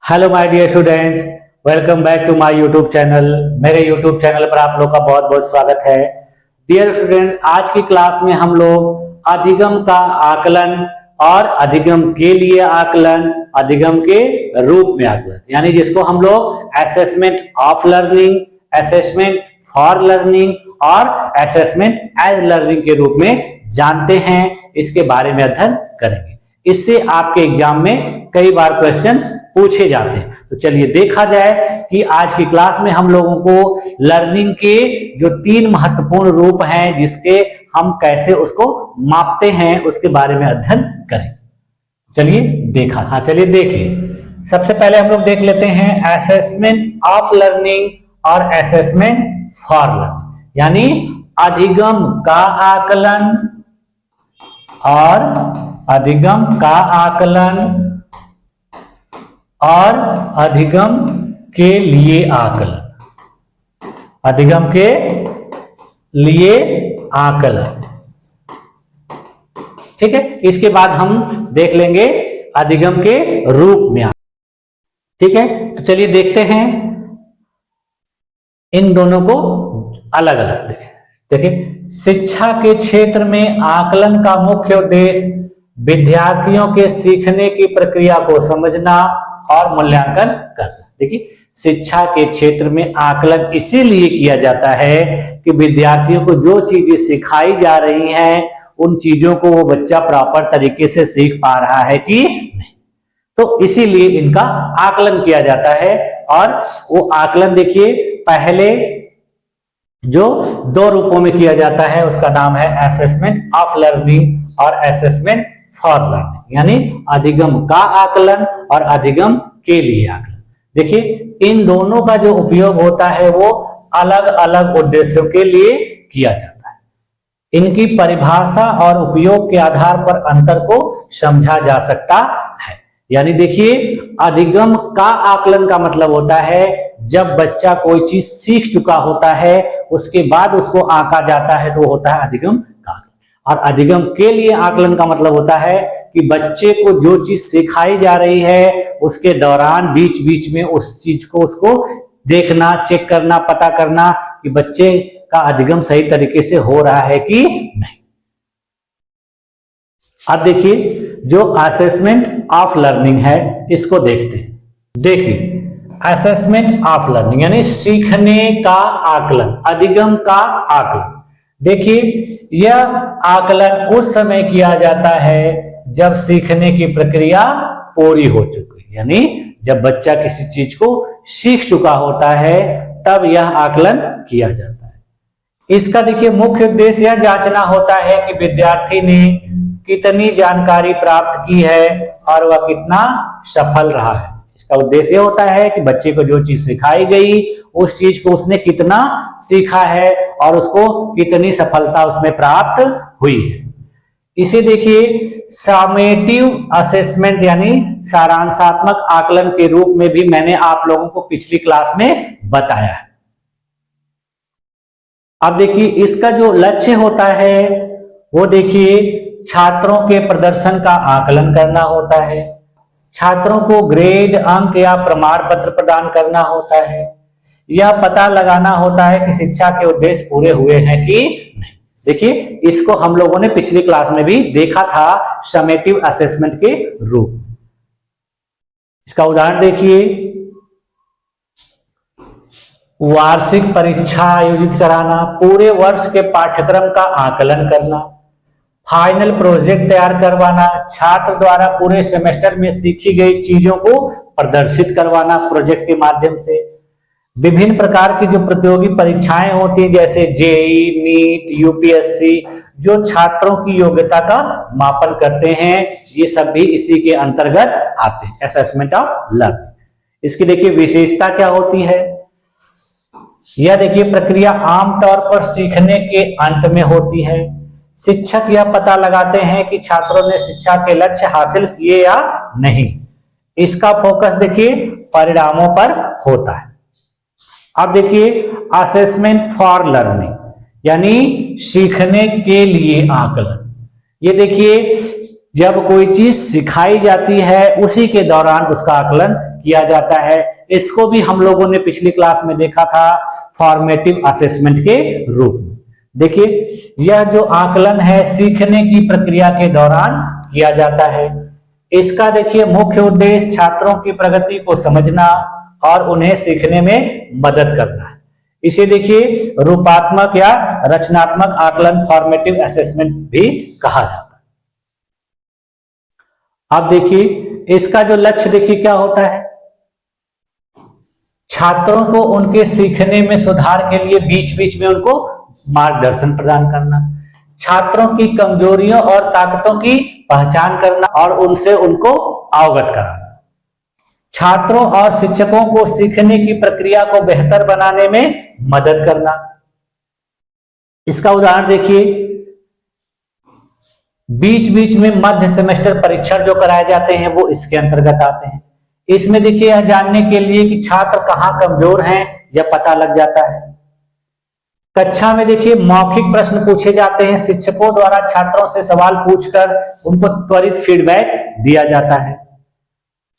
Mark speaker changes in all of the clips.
Speaker 1: Hello my dear students, welcome back to my YouTube channel. मेरे YouTube channel पर आप लोग का बहुत बहुत स्वागत है। डियर स्टूडेंट, आज की क्लास में हम लोग अधिगम का आकलन और अधिगम के लिए आकलन, अधिगम के रूप में आकलन, यानी जिसको हम लोग assessment of learning, assessment for learning और असेसमेंट एज लर्निंग के रूप में जानते हैं, इसके बारे में अध्ययन करेंगे। इससे आपके एग्जाम में कई बार क्वेश्चंस पूछे जाते हैं। तो चलिए देखा जाए कि आज की क्लास में हम लोगों को लर्निंग के जो 3 महत्वपूर्ण रूप हैं, जिसके हम कैसे उसको मापते हैं, उसके बारे में अध्ययन करें। चलिए देखिए। सबसे पहले हम लोग देख लेते हैं असेसमेंट ऑफ लर्निंग और असेसमेंट फॉर लर्निंग, यानी अधिगम का आकलन और अधिगम का आकलन और अधिगम के लिए आकलन, अधिगम के लिए आकलन। ठीक है, इसके बाद हम देख लेंगे अधिगम के रूप में। ठीक है, तो चलिए देखते हैं इन दोनों को अलग अलग। देखिए, शिक्षा के क्षेत्र में आकलन का मुख्य उद्देश्य विद्यार्थियों के सीखने की प्रक्रिया को समझना और मूल्यांकन करना। देखिए, शिक्षा के क्षेत्र में आकलन इसीलिए किया जाता है कि विद्यार्थियों को जो चीजें सिखाई जा रही हैं, उन चीजों को वो बच्चा प्रॉपर तरीके से सीख पा रहा है कि नहीं, तो इसीलिए इनका आकलन किया जाता है। और वो आकलन देखिए, पहले जो 2 रूपों में किया जाता है, उसका नाम है असेसमेंट ऑफ लर्निंग और असेसमेंट फॉर लर्निंग, यानी अधिगम का आकलन और अधिगम के लिए आकलन। देखिए, इन दोनों का जो उपयोग होता है वो अलग अलग उद्देश्यों के लिए किया जाता है। इनकी परिभाषा और उपयोग के आधार पर अंतर को समझा जा सकता है। यानी देखिए, अधिगम का आकलन का मतलब होता है जब बच्चा कोई चीज सीख चुका होता है, उसके बाद उसको आंका जाता है, तो होता है अधिगम का आकलन। और अधिगम के लिए आकलन का मतलब होता है कि बच्चे को जो चीज सिखाई जा रही है, उसके दौरान बीच बीच में उस चीज को उसको देखना, चेक करना, पता करना कि बच्चे का अधिगम सही तरीके से हो रहा है कि नहीं। अब देखिए, जो असेसमेंट ऑफ लर्निंग है, इसको देखते हैं। देखिए, असेसमेंट ऑफ लर्निंग यानी सीखने का आकलन, अधिगम का आकलन। देखिए, यह आकलन उस समय किया जाता है जब सीखने की प्रक्रिया पूरी हो चुकी है, यानी जब बच्चा किसी चीज को सीख चुका होता है, तब यह आकलन किया जाता है। इसका देखिए मुख्य उद्देश्य यह जांचना होता है कि विद्यार्थी ने कितनी जानकारी प्राप्त की है और वह कितना सफल रहा है। इसका उद्देश्य होता है कि बच्चे को जो चीज सिखाई गई, उस चीज को उसने कितना सीखा है और उसको कितनी सफलता उसमें प्राप्त हुई है। इसे देखिए समेटिव असेसमेंट यानी सारांशात्मक आकलन के रूप में भी मैंने आप लोगों को पिछली क्लास में बताया है। अब देखिए, इसका जो लक्ष्य होता है वो देखिए छात्रों के प्रदर्शन का आकलन करना होता है, छात्रों को ग्रेड, अंक या प्रमाण पत्र प्रदान करना होता है, यह पता लगाना होता है कि शिक्षा के उद्देश्य पूरे हुए हैं कि नहीं। देखिए, इसको हम लोगों ने पिछली क्लास में भी देखा था, समेटिव असेसमेंट के रूप। इसका उदाहरण देखिए, वार्षिक परीक्षा आयोजित कराना, पूरे वर्ष के पाठ्यक्रम का आकलन करना, फाइनल प्रोजेक्ट तैयार करवाना, छात्र द्वारा पूरे सेमेस्टर में सीखी गई चीजों को प्रदर्शित करवाना प्रोजेक्ट के माध्यम से, विभिन्न प्रकार की जो प्रतियोगी परीक्षाएं होती हैं जैसे जेई, नीट, यूपीएससी, जो छात्रों की योग्यता का मापन करते हैं, ये सब भी इसी के अंतर्गत आते हैं, असेसमेंट ऑफ लर्निंग। इसकी देखिए विशेषता क्या होती है। यह देखिए प्रक्रिया आमतौर पर सीखने के अंत में होती है। शिक्षक यह पता लगाते हैं कि छात्रों ने शिक्षा के लक्ष्य हासिल किए या नहीं। इसका फोकस देखिए परिणामों पर होता है। अब देखिए असेसमेंट फॉर लर्निंग यानी सीखने के लिए आकलन। ये देखिए जब कोई चीज सिखाई जाती है उसी के दौरान उसका आकलन किया जाता है। इसको भी हम लोगों ने पिछली क्लास में देखा था फॉर्मेटिव असेसमेंट के रूप में। देखिए यह जो आकलन है सीखने की प्रक्रिया के दौरान किया जाता है। इसका देखिए मुख्य उद्देश्य छात्रों की प्रगति को समझना और उन्हें सीखने में मदद करना है। इसे देखिए रूपात्मक या रचनात्मक आकलन फॉर्मेटिव असेसमेंट भी कहा जाता है। अब देखिए इसका जो लक्ष्य देखिए क्या होता है, छात्रों को उनके सीखने में सुधार के लिए बीच बीच में उनको मार्गदर्शन प्रदान करना, छात्रों की कमजोरियों और ताकतों की पहचान करना और उनसे उनको अवगत कराना, छात्रों और शिक्षकों को सीखने की प्रक्रिया को बेहतर बनाने में मदद करना। इसका उदाहरण देखिए, बीच बीच में मध्य सेमेस्टर परीक्षण जो कराए जाते हैं वो इसके अंतर्गत आते हैं। इसमें देखिए यह जानने के लिए कि छात्र कहां कमजोर हैं यह पता लग जाता है। कक्षा में देखिए मौखिक प्रश्न पूछे जाते हैं, शिक्षकों द्वारा छात्रों से सवाल पूछकर उनको त्वरित फीडबैक दिया जाता है।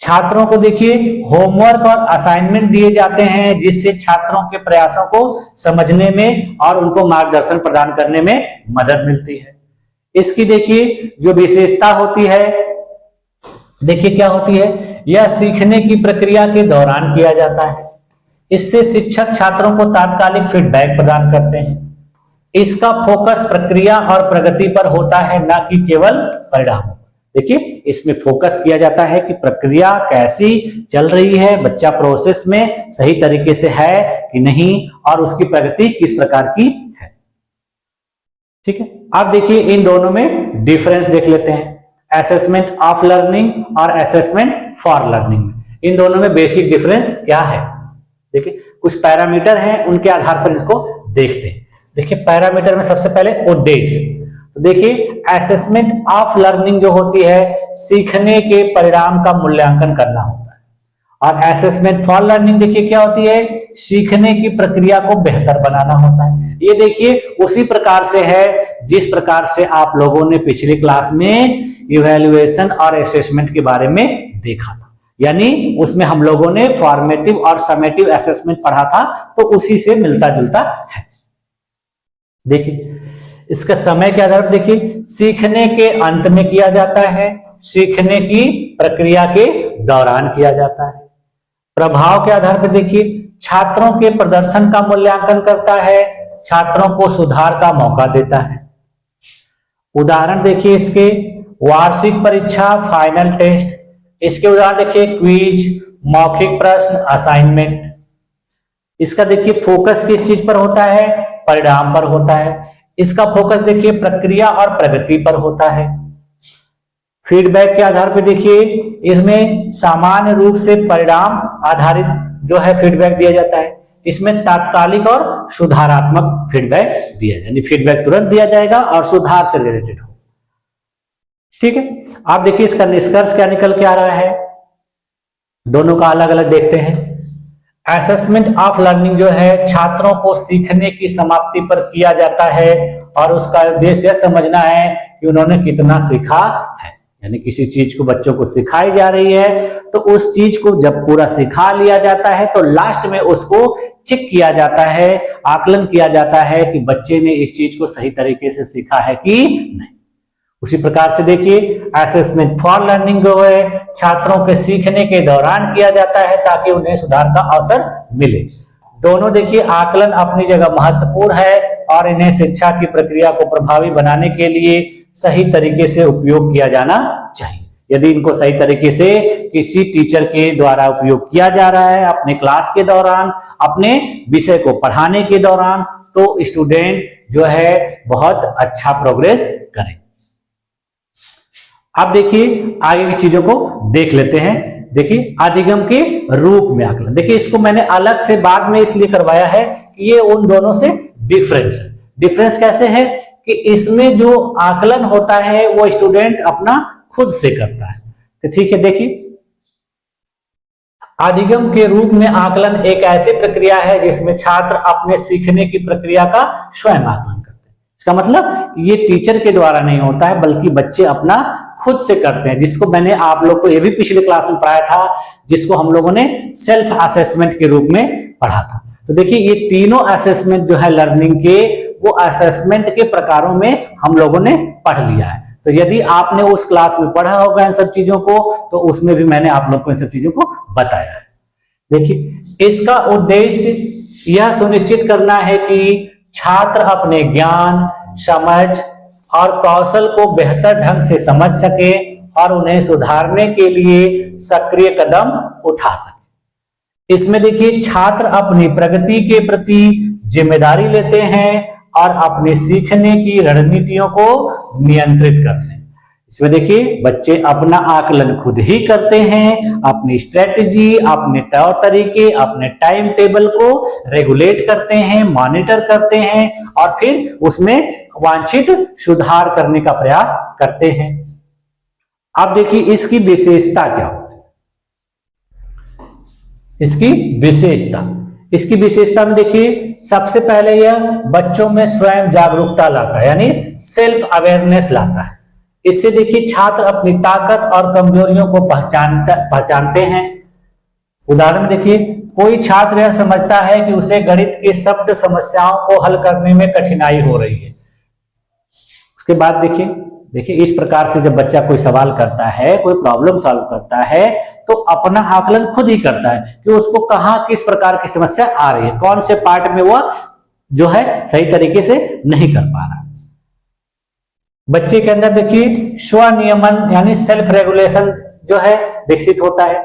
Speaker 1: छात्रों को देखिए होमवर्क और असाइनमेंट दिए जाते हैं जिससे छात्रों के प्रयासों को समझने में और उनको मार्गदर्शन प्रदान करने में मदद मिलती है। इसकी देखिए जो विशेषता होती है, देखिए क्या होती है, यह सीखने की प्रक्रिया के दौरान किया जाता है। इससे शिक्षक छात्रों को तात्कालिक फीडबैक प्रदान करते हैं। इसका फोकस प्रक्रिया और प्रगति पर होता है, ना कि केवल परिणाम। देखिए इसमें फोकस किया जाता है कि प्रक्रिया कैसी चल रही है, बच्चा प्रोसेस में सही तरीके से है कि नहीं और उसकी प्रगति किस प्रकार की है। ठीक है, अब देखिए इन दोनों में डिफरेंस देख लेते हैं, असेसमेंट ऑफ लर्निंग और असेसमेंट फॉर लर्निंग। इन दोनों में बेसिक डिफरेंस क्या है, देखिए कुछ पैरामीटर हैं उनके आधार पर इसको देखते हैं। देखिए पैरामीटर में सबसे पहले उद्देश्य, तो देखिए असेसमेंट ऑफ लर्निंग जो होती है सीखने के परिणाम का मूल्यांकन करना होता है, और असेसमेंट फॉर लर्निंग देखिए क्या होती है, सीखने की प्रक्रिया को बेहतर बनाना होता है। ये देखिए उसी प्रकार से है जिस प्रकार से आप लोगों ने पिछली क्लास में इवैल्यूएशन और असेसमेंट के बारे में देखा था, यानी उसमें हम लोगों ने फॉर्मेटिव और समेटिव असेसमेंट पढ़ा था, तो उसी से मिलता जुलता है। देखिए इसका समय के आधार पर देखिए सीखने के अंत में किया जाता है, सीखने की प्रक्रिया के दौरान किया जाता है। प्रभाव के आधार पर देखिए छात्रों के प्रदर्शन का मूल्यांकन करता है, छात्रों को सुधार का मौका देता है। उदाहरण देखिए इसके वार्षिक परीक्षा, फाइनल टेस्ट। इसके उदाहरण देखिए क्विज, मौखिक प्रश्न, असाइनमेंट। इसका देखिए फोकस किस चीज पर होता है, परिणाम पर होता है। इसका फोकस देखिए प्रक्रिया और प्रगति पर होता है। फीडबैक के आधार पर देखिए इसमें सामान्य रूप से परिणाम आधारित जो है फीडबैक दिया जाता है। इसमें तात्कालिक और सुधारात्मक फीडबैक दिया जाए, यानी फीडबैक तुरंत दिया जाएगा और सुधार से रिलेटेड हो। ठीक है, आप देखिए इसका निष्कर्ष क्या निकल के आ रहा है, दोनों का अलग अलग देखते हैं। असेसमेंट ऑफ लर्निंग जो है छात्रों को सीखने की समाप्ति पर किया जाता है और उसका उद्देश्य समझना है कि उन्होंने कितना सीखा है, यानी किसी चीज को बच्चों को सिखाई जा रही है तो उस चीज को जब पूरा सिखा लिया जाता है तो लास्ट में उसको चेक किया जाता है, आकलन किया जाता है कि बच्चे ने इस चीज को सही तरीके से सीखा है कि नहीं। उसी प्रकार से देखिए असेसमेंट फॉर लर्निंग जो है छात्रों के सीखने के दौरान किया जाता है ताकि उन्हें सुधार का अवसर मिले। दोनों देखिए आकलन अपनी जगह महत्वपूर्ण है और इन्हें शिक्षा की प्रक्रिया को प्रभावी बनाने के लिए सही तरीके से उपयोग किया जाना चाहिए। यदि इनको सही तरीके से किसी टीचर के द्वारा उपयोग किया जा रहा है अपने क्लास के दौरान, अपने विषय को पढ़ाने के दौरान, तो स्टूडेंट जो है बहुत अच्छा प्रोग्रेस करें। अब देखिए आगे की चीजों को देख लेते हैं। देखिए अधिगम के रूप में आकलन, देखिए इसको मैंने अलग से बाद में इसलिए करवाया है कि ये उन दोनों से डिफरेंस है। डिफरेंस कैसे है कि इसमें जो आकलन होता है वो स्टूडेंट अपना खुद से करता है। तो ठीक है, देखिए अधिगम के रूप में आकलन एक ऐसी प्रक्रिया है जिसमें छात्र अपने सीखने की प्रक्रिया का स्वयं आकलन करते हैं। इसका मतलब ये टीचर के द्वारा नहीं होता है बल्कि बच्चे अपना खुद से करते हैं, जिसको मैंने आप लोग को ये भी पिछले क्लास में पढ़ाया था, जिसको हम लोगों ने सेल्फ असेसमेंट के रूप में पढ़ा था। तो देखिए ये तीनों असेसमेंट जो है लर्निंग के, वो असेसमेंट के प्रकारों में हम लोगों ने पढ़ लिया है। तो यदि आपने उस क्लास में पढ़ा होगा इन सब चीजों को, तो उसमें भी मैंने आप लोग को इन सब चीजों को बताया है। देखिए इसका उद्देश्य यह सुनिश्चित करना है कि छात्र अपने ज्ञान, समझ और कौशल को बेहतर ढंग से समझ सके और उन्हें सुधारने के लिए सक्रिय कदम उठा सके। इसमें देखिए छात्र अपनी प्रगति के प्रति जिम्मेदारी लेते हैं और अपने सीखने की रणनीतियों को नियंत्रित करते हैं। इसमें देखिए बच्चे अपना आकलन खुद ही करते हैं, अपनी स्ट्रेटजी, अपने तौर तरीके, अपने टाइम टेबल को रेगुलेट करते हैं, मॉनिटर करते हैं और फिर उसमें वांछित सुधार करने का प्रयास करते हैं। अब देखिए इसकी विशेषता क्या होती है। इसकी विशेषता में देखिए सबसे पहले यह बच्चों में स्वयं जागरूकता लाता है, यानी सेल्फ अवेयरनेस लाता है। इससे देखिए छात्र अपनी ताकत और कमजोरियों को पहचानते हैं। उदाहरण देखिए, कोई छात्र यह समझता है कि उसे गणित के शब्द समस्याओं को हल करने में कठिनाई हो रही है। उसके बाद देखिए इस प्रकार से जब बच्चा कोई सवाल करता है, कोई प्रॉब्लम सॉल्व करता है, तो अपना आकलन खुद ही करता है कि उसको कहां किस प्रकार की समस्या आ रही है, कौन से पार्ट में वह जो है सही तरीके से नहीं कर पा रहा। बच्चे के अंदर देखिए स्वनियमन यानी सेल्फ रेगुलेशन जो है विकसित होता है।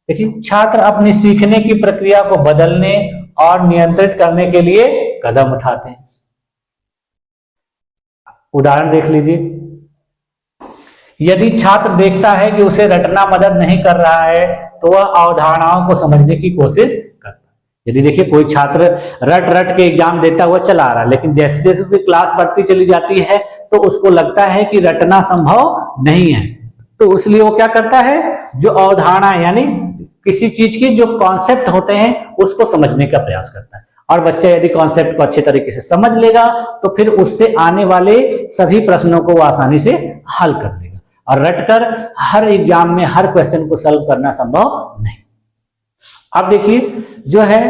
Speaker 1: देखिए छात्र अपनी सीखने की प्रक्रिया को बदलने और नियंत्रित करने के लिए कदम उठाते हैं। उदाहरण देख लीजिए, यदि छात्र देखता है कि उसे रटना मदद नहीं कर रहा है, तो वह अवधारणाओं को समझने की कोशिश करता है। यदि देखिए कोई छात्र रट के एग्जाम देता हुआ चला रहा है, लेकिन जैसे जैसे उसकी क्लास बढ़ती चली जाती है तो उसको लगता है कि रटना संभव नहीं है, तो इसलिए वो क्या करता है, जो अवधारणा यानी किसी चीज की जो कॉन्सेप्ट होते हैं उसको समझने का प्रयास करता है। और बच्चा यदि कॉन्सेप्ट को अच्छे तरीके से समझ लेगा तो फिर उससे आने वाले सभी प्रश्नों को वो आसानी से हल कर लेगा। और रटकर हर एग्जाम में हर क्वेश्चन को सॉल्व करना संभव नहीं। अब देखिए जो है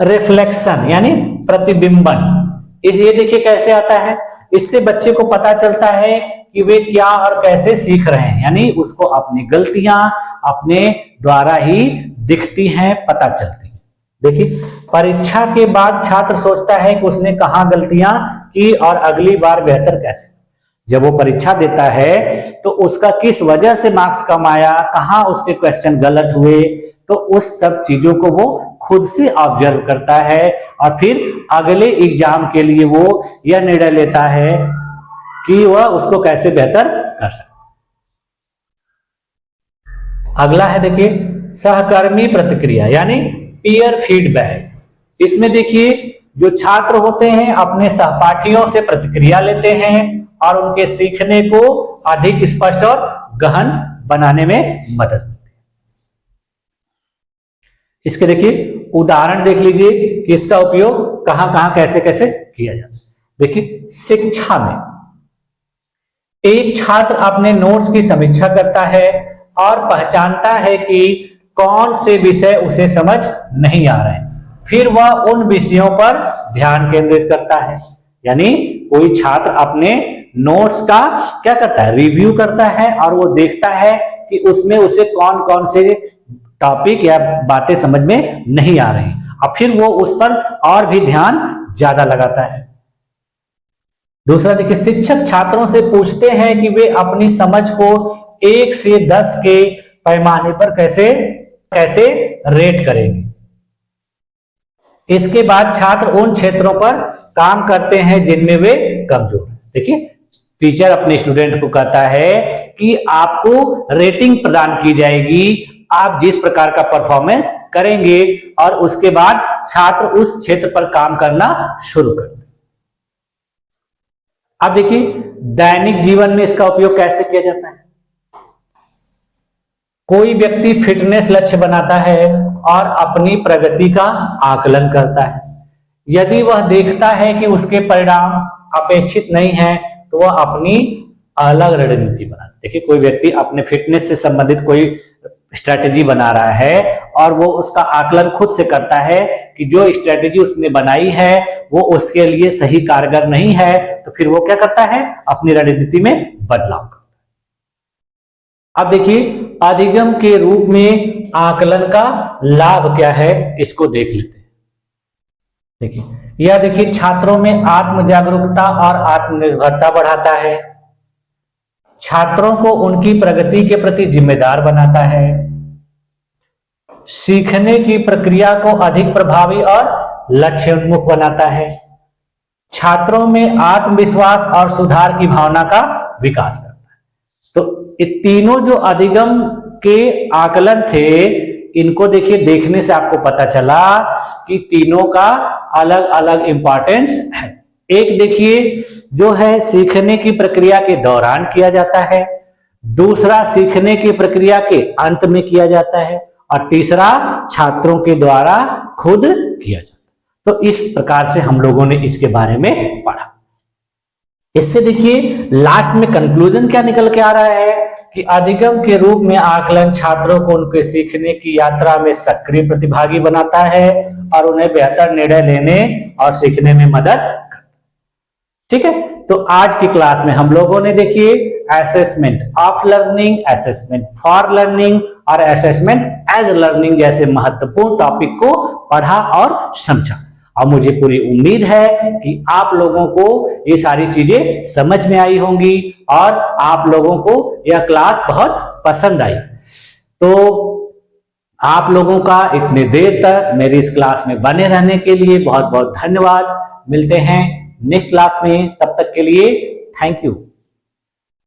Speaker 1: रिफ्लेक्शन यानी प्रतिबिंबन, ये देखिए कैसे आता है। इससे बच्चे को पता चलता है कि वे क्या और कैसे सीख रहे हैं, यानी उसको अपनी गलतियां अपने द्वारा ही दिखती हैं, पता चलती हैं। देखिए परीक्षा के बाद छात्र सोचता है कि उसने कहां गलतियां की और अगली बार बेहतर कैसे। जब वो परीक्षा देता है तो उसका किस वजह से मार्क्स कम आया, कहां उसके क्वेश्चन गलत हुए, तो उस सब चीजों को वो खुद से ऑब्जर्व करता है और फिर अगले एग्जाम के लिए वो यह निर्णय लेता है कि वह उसको कैसे बेहतर कर सकता। अगला है देखिए सहकर्मी प्रतिक्रिया यानी पीयर फीडबैक। इसमें देखिए जो छात्र होते हैं अपने सहपाठियों से प्रतिक्रिया लेते हैं और उनके सीखने को अधिक स्पष्ट और गहन बनाने में मदद मिलती है। इसके देखिए उदाहरण देख लीजिए कि इसका उपयोग कहां कहां कैसे कैसे किया जाता है। देखिए शिक्षा में एक छात्र अपने नोट्स की समीक्षा करता है और पहचानता है कि कौन से विषय उसे समझ नहीं आ रहे हैं, फिर वह उन विषयों पर ध्यान केंद्रित करता है। यानी कोई छात्र अपने नोट्स का क्या करता है, रिव्यू करता है और वो देखता है कि उसमें उसे कौन कौन से टॉपिक या बातें समझ में नहीं आ रही, और फिर वो उस पर और भी ध्यान ज्यादा लगाता है। दूसरा देखिए शिक्षक छात्रों से पूछते हैं कि वे अपनी समझ को 1 से 10 के पैमाने पर कैसे रेट करेंगे। इसके बाद छात्र उन क्षेत्रों पर काम करते हैं जिनमें वे कमजोर हैं। देखिए टीचर अपने स्टूडेंट को कहता है कि आपको रेटिंग प्रदान की जाएगी, आप जिस प्रकार का परफॉर्मेंस करेंगे, और उसके बाद छात्र उस क्षेत्र पर काम करना शुरू करते हैं। अब देखिए दैनिक जीवन में इसका उपयोग कैसे किया जाता है। कोई व्यक्ति फिटनेस लक्ष्य बनाता है और अपनी प्रगति का आकलन करता है। यदि वह देखता है कि उसके परिणाम अपेक्षित नहीं है तो वह अपनी अलग रणनीति बनाता है। देखिए कोई व्यक्ति अपने फिटनेस से संबंधित कोई स्ट्रेटेजी बना रहा है और वो उसका आकलन खुद से करता है कि जो स्ट्रेटेजी उसने बनाई है वो उसके लिए सही कारगर नहीं है, तो फिर वो क्या करता है, अपनी रणनीति में बदलाव करता है। अब देखिए अधिगम के रूप में आकलन का लाभ क्या है, इसको देख लेते हैं। देखिए यह देखिए छात्रों में आत्म जागरूकता और आत्मनिर्भरता बढ़ाता है, छात्रों को उनकी प्रगति के प्रति जिम्मेदार बनाता है, सीखने की प्रक्रिया को अधिक प्रभावी और लक्ष्य उन्मुख बनाता है, छात्रों में आत्मविश्वास और सुधार की भावना का विकास करता है। तो ये तीनों जो अधिगम के आकलन थे, इनको देखिए देखने से आपको पता चला कि तीनों का अलग अलग इंपॉर्टेंस है। एक देखिए जो है सीखने की प्रक्रिया के दौरान किया जाता है, दूसरा सीखने की प्रक्रिया के अंत में किया जाता है, और तीसरा छात्रों के द्वारा खुद किया जाता है। तो इस प्रकार से हम लोगों ने इसके बारे में पढ़ा। इससे देखिए लास्ट में कंक्लूजन क्या निकल के आ रहा है कि अधिगम के रूप में आकलन छात्रों को उनके सीखने की यात्रा में सक्रिय प्रतिभागी बनाता है और उन्हें बेहतर निर्णय लेने और सीखने में मदद करता है। ठीक है, तो आज की क्लास में हम लोगों ने देखिए assessment of learning, assessment for learning और असेसमेंट एज लर्निंग जैसे महत्वपूर्ण टॉपिक को पढ़ा और समझा। और मुझे पूरी उम्मीद है कि आप लोगों को ये सारी चीजें समझ में आई होंगी और आप लोगों को यह क्लास बहुत पसंद आई। तो आप लोगों का इतने देर तक मेरी इस क्लास में बने रहने के लिए बहुत बहुत धन्यवाद। मिलते हैं नेक्स्ट क्लास में, तब तक के लिए थैंक यू।